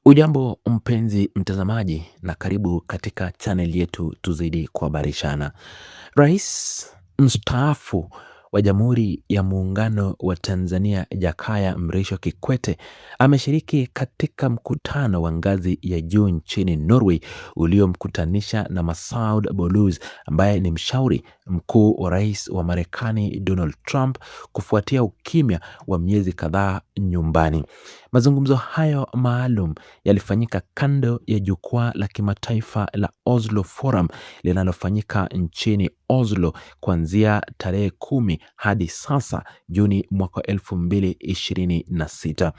Ujambo mpenzi mtazamaji na karibu katika channel yetu tuzidi kuhabarishana. Rais mstaafu wa Jamhuri ya Muungano wa Tanzania Jakaya Mrisho Kikwete ameshiriki katika mkutano wa ngazi ya juu nchini Norway uliomkutanisha na Masud Boulous ambaye ni mshauri mkuu wa rais wa Marekani Donald Trump kufuatia ukimya wa miezi kadhaa nyumbani. Mazungumzo hayo maalum yalifanyika kando ya jukwaa la kimataifa la Oslo Forum linalofanyika nchini Oslo kuanzia tarehe 10 hadi sasa Juni mwaka 2026.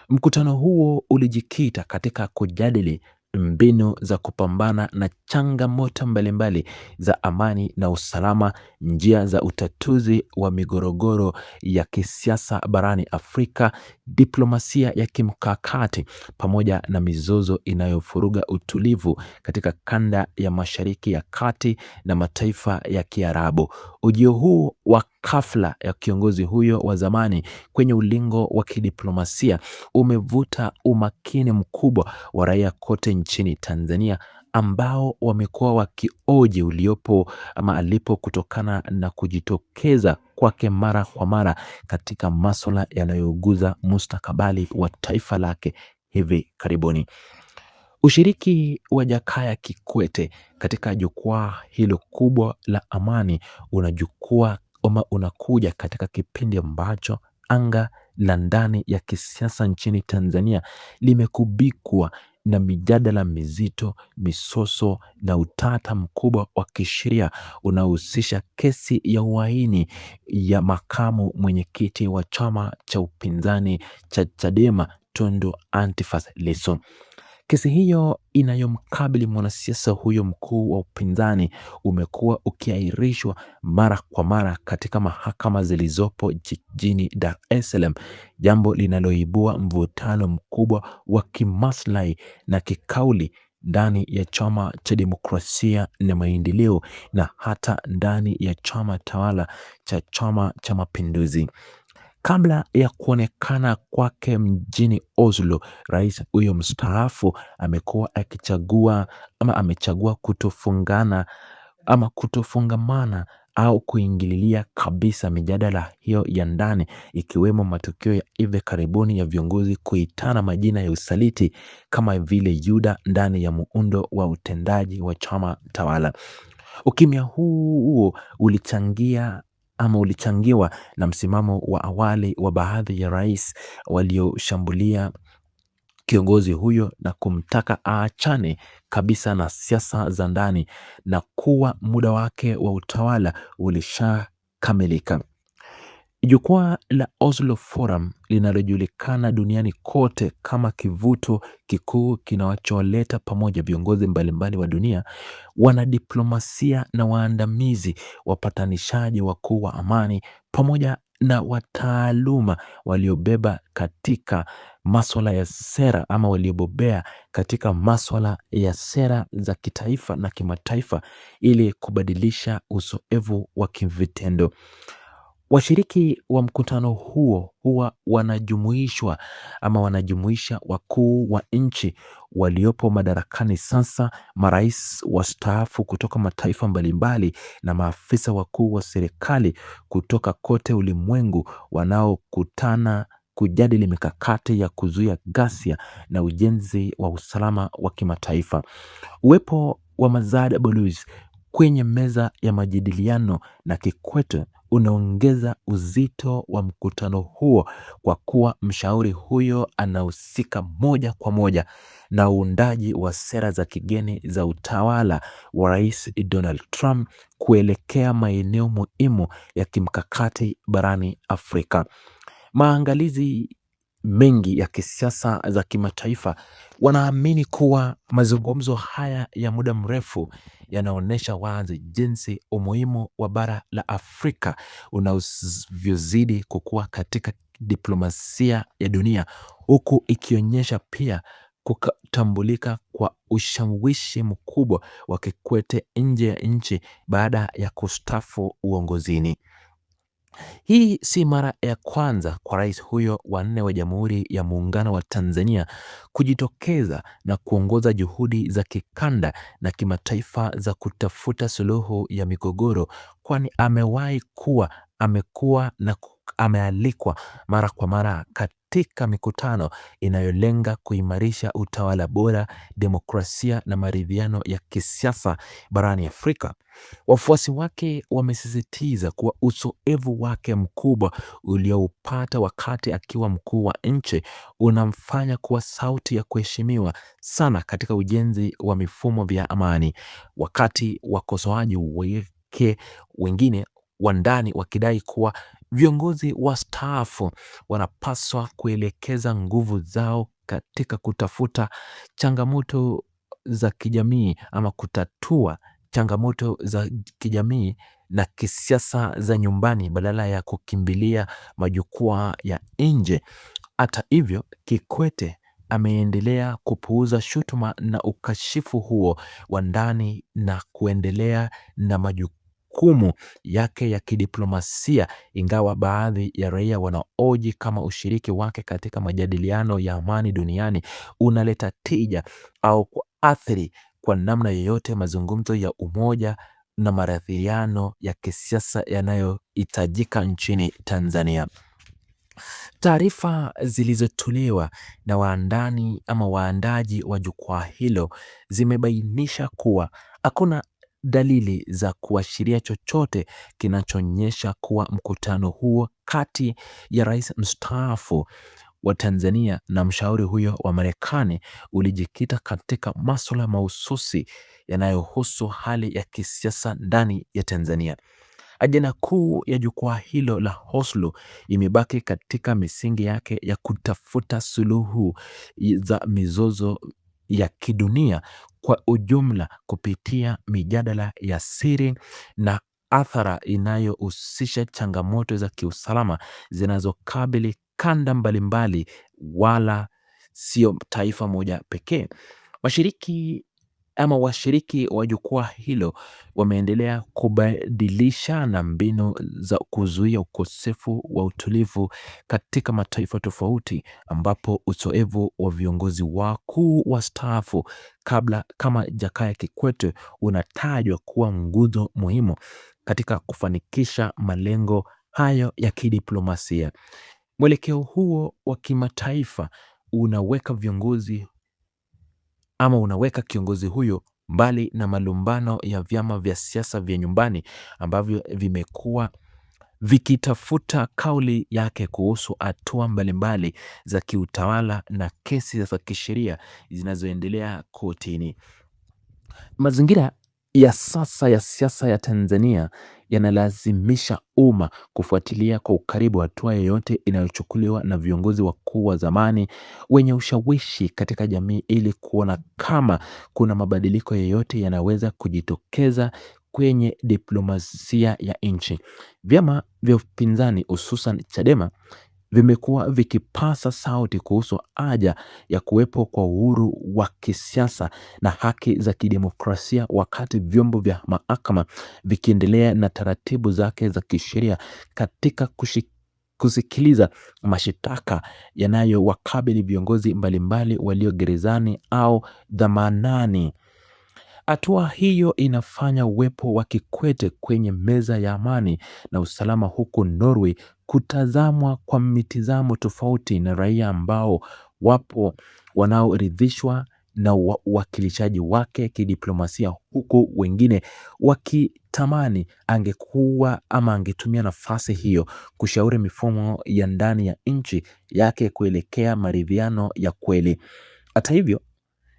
Mkutano huo ulijikita katika kujadili mbinu za kupambana na changamoto mbalimbali za amani na usalama, njia za utatuzi wa migogoro ya kisiasa barani Afrika, diplomasia ya kimkakati pamoja na mizozo inayovuruga utulivu katika kanda ya Mashariki ya Kati na mataifa ya Kiarabu. Ujio huu wa ghafla ya kiongozi huyo wa zamani kwenye ulingo wa kidiplomasia umevuta umakini mkubwa wa raia kote nchini Tanzania ambao wamekuwa wakioji uliopo ama alipo kutokana na kujitokeza kwake mara kwa mara katika masuala yanayoguza mustakabali wa taifa lake hivi karibuni. Ushiriki wa Jakaya Kikwete katika jukwaa hilo kubwa la amani unakuja katika kipindi ambacho anga la ndani ya kisiasa nchini Tanzania limekubikwa na mijadala mizito, misoso na utata mkubwa wa kisheria unaohusisha kesi ya uhaini ya makamu mwenyekiti wa chama cha upinzani cha Chadema Tundu Antipas Lissu. Kesi hiyo inayomkabili mwanasiasa huyo mkuu wa upinzani umekuwa ukiahirishwa mara kwa mara katika mahakama zilizopo jijini Dar es Salaam, jambo linaloibua mvutano mkubwa wa kimaslahi na kikauli ndani ya Chama cha Demokrasia na Maendeleo na hata ndani ya chama tawala cha Chama cha Mapinduzi. Kabla ya kuonekana kwake mjini Oslo, rais huyo mstaafu amechagua kutofungamana au kuingililia kabisa mijadala hiyo ya ndani, ikiwemo matukio ya hivi karibuni ya viongozi kuitana majina ya usaliti kama vile Yuda ndani ya muundo wa utendaji wa chama tawala. Ukimya huo ulichangiwa na msimamo wa awali wa baadhi ya rais walioshambulia kiongozi huyo na kumtaka aachane kabisa na siasa za ndani na kuwa muda wake wa utawala ulishakamilika. Jukwaa la Oslo Forum linalojulikana duniani kote kama kivuto kikuu kinacholeta pamoja viongozi mbalimbali wa dunia, wanadiplomasia na waandamizi, wapatanishaji wakuu wa amani pamoja na wataaluma waliobeba katika masuala ya sera ama waliobobea katika masuala ya sera za kitaifa na kimataifa ili kubadilisha uzoefu wa kivitendo. Washiriki wa mkutano huo huwa wanajumuisha wakuu wa nchi waliopo madarakani sasa, marais wastaafu kutoka mataifa mbalimbali na maafisa wakuu wa serikali kutoka kote ulimwengu wanaokutana kujadili mikakati ya kuzuia ghasia na ujenzi wa usalama wa kimataifa. Uwepo wa Masud Boulous kwenye meza ya majadiliano na Kikwete unaongeza uzito wa mkutano huo kwa kuwa mshauri huyo anahusika moja kwa moja na uundaji wa sera za kigeni za utawala wa Rais Donald Trump kuelekea maeneo muhimu ya kimkakati barani Afrika. Maangalizi mengi ya kisiasa za kimataifa wanaamini kuwa mazungumzo haya ya muda mrefu yanaonyesha wazi jinsi umuhimu wa bara la Afrika unavyozidi kukua katika diplomasia ya dunia, huku ikionyesha pia kutambulika kwa ushawishi mkubwa wa Kikwete nje ya nchi baada ya kustaafu uongozini. Hii si mara ya kwanza kwa rais huyo wa nne wa Jamhuri ya Muungano wa Tanzania kujitokeza na kuongoza juhudi za kikanda na kimataifa za kutafuta suluhu ya migogoro, kwani amekuwa na amealikwa mara kwa mara katika mikutano inayolenga kuimarisha utawala bora, demokrasia na maridhiano ya kisiasa barani Afrika. Wafuasi wake wamesisitiza kuwa uzoefu wake mkubwa ulioupata wakati akiwa mkuu wa nchi unamfanya kuwa sauti ya kuheshimiwa sana katika ujenzi wa mifumo vya amani, wakati wakosoaji wake wengine wa ndani wakidai kuwa viongozi wastaafu wanapaswa kuelekeza nguvu zao katika kutafuta changamoto za kijamii ama kutatua changamoto za kijamii na kisiasa za nyumbani badala ya kukimbilia majukwaa ya nje. Hata hivyo, Kikwete ameendelea kupuuza shutuma na ukashifu huo wa ndani na kuendelea na majukumu yake ya kidiplomasia, ingawa baadhi ya raia wanaoji kama ushiriki wake katika majadiliano ya amani duniani unaleta tija au kuathiri kwa namna yoyote mazungumzo ya umoja na maridhiano ya kisiasa yanayohitajika nchini Tanzania. Taarifa zilizotolewa na waandaji wa jukwaa hilo zimebainisha kuwa hakuna dalili za kuashiria chochote kinachoonyesha kuwa mkutano huo kati ya rais mstaafu wa Tanzania na mshauri huyo wa Marekani ulijikita katika masuala mahususi yanayohusu hali ya kisiasa ndani ya Tanzania. Ajenda kuu ya jukwaa hilo la Oslo imebaki katika misingi yake ya kutafuta suluhu za mizozo ya kidunia kwa ujumla kupitia mijadala ya siri na athara inayohusisha changamoto za kiusalama zinazokabili kanda mbalimbali, wala sio taifa moja pekee. Washiriki wa jukwaa hilo wameendelea kubadilishana mbinu za kuzuia ukosefu wa utulivu katika mataifa tofauti, ambapo uzoefu wa viongozi wakuu wastaafu kama Jakaya Kikwete unatajwa kuwa nguzo muhimu katika kufanikisha malengo hayo ya kidiplomasia. Mwelekeo huo wa kimataifa unaweka kiongozi huyo mbali na malumbano ya vyama vya siasa vya nyumbani ambavyo vimekuwa vikitafuta kauli yake kuhusu hatua mbalimbali za kiutawala na kesi za kisheria zinazoendelea kotini. Mazingira ya sasa ya siasa ya Tanzania yanalazimisha umma kufuatilia kwa ukaribu hatua yoyote inayochukuliwa na viongozi wakuu wa zamani wenye ushawishi katika jamii ili kuona kama kuna mabadiliko yoyote yanaweza kujitokeza kwenye diplomasia ya nchi. Vyama vya upinzani hususan Chadema vimekuwa vikipasa sauti kuhusu haja ya kuwepo kwa uhuru wa kisiasa na haki za kidemokrasia, wakati vyombo vya mahakama vikiendelea na taratibu zake za kisheria katika kusikiliza mashitaka yanayowakabili viongozi mbalimbali walio gerezani au dhamanani. Hatua hiyo inafanya uwepo wa Kikwete kwenye meza ya amani na usalama huko Norway kutazamwa kwa mitazamo tofauti na raia ambao wapo wanaoridhishwa na uwakilishaji wake kidiplomasia, huku wengine wakitamani angekuwa ama angetumia nafasi hiyo kushauri mifumo ya ndani ya nchi yake kuelekea maridhiano ya kweli. Hata hivyo,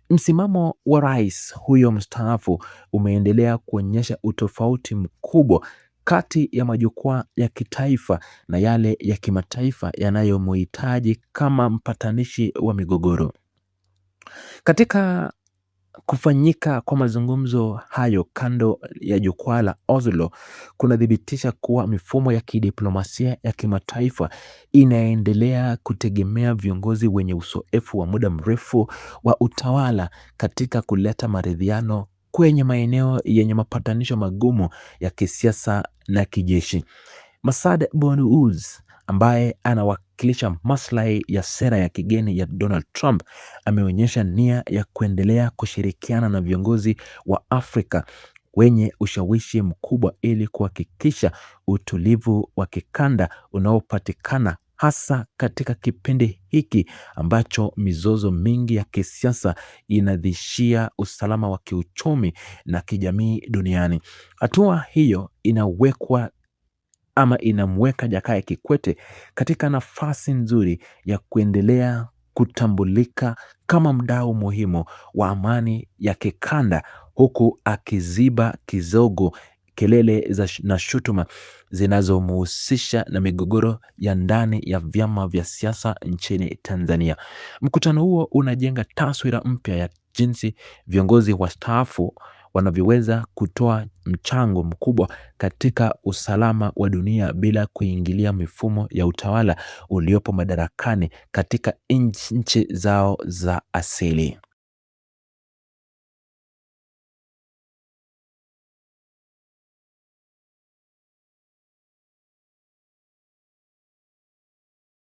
msimamo wa rais huyo mstaafu umeendelea kuonyesha utofauti mkubwa kati ya majukwaa ya kitaifa na yale ya kimataifa yanayomhitaji kama mpatanishi wa migogoro. Katika kufanyika kwa mazungumzo hayo kando ya jukwaa la Oslo kunathibitisha kuwa mifumo ya kidiplomasia ya kimataifa inaendelea kutegemea viongozi wenye uzoefu wa muda mrefu wa utawala katika kuleta maridhiano kwenye maeneo yenye mapatanisho magumu ya kisiasa na kijeshi. Masad Boutros ambaye anawakilisha maslahi ya sera ya kigeni ya Donald Trump ameonyesha nia ya kuendelea kushirikiana na viongozi wa Afrika wenye ushawishi mkubwa ili kuhakikisha utulivu wa kikanda unaopatikana hasa katika kipindi hiki ambacho mizozo mingi ya kisiasa inadhishia usalama wa kiuchumi na kijamii duniani. Hatua hiyo inamweka Jakaya Kikwete katika nafasi nzuri ya kuendelea kutambulika kama mdau muhimu wa amani ya kikanda, huku akiziba kizogo kelele na shutuma zinazomhusisha na migogoro ya ndani ya vyama vya siasa nchini Tanzania. Mkutano huo unajenga taswira mpya ya jinsi viongozi wastaafu wanavyoweza kutoa mchango mkubwa katika usalama wa dunia bila kuingilia mifumo ya utawala uliopo madarakani katika nchi zao za asili.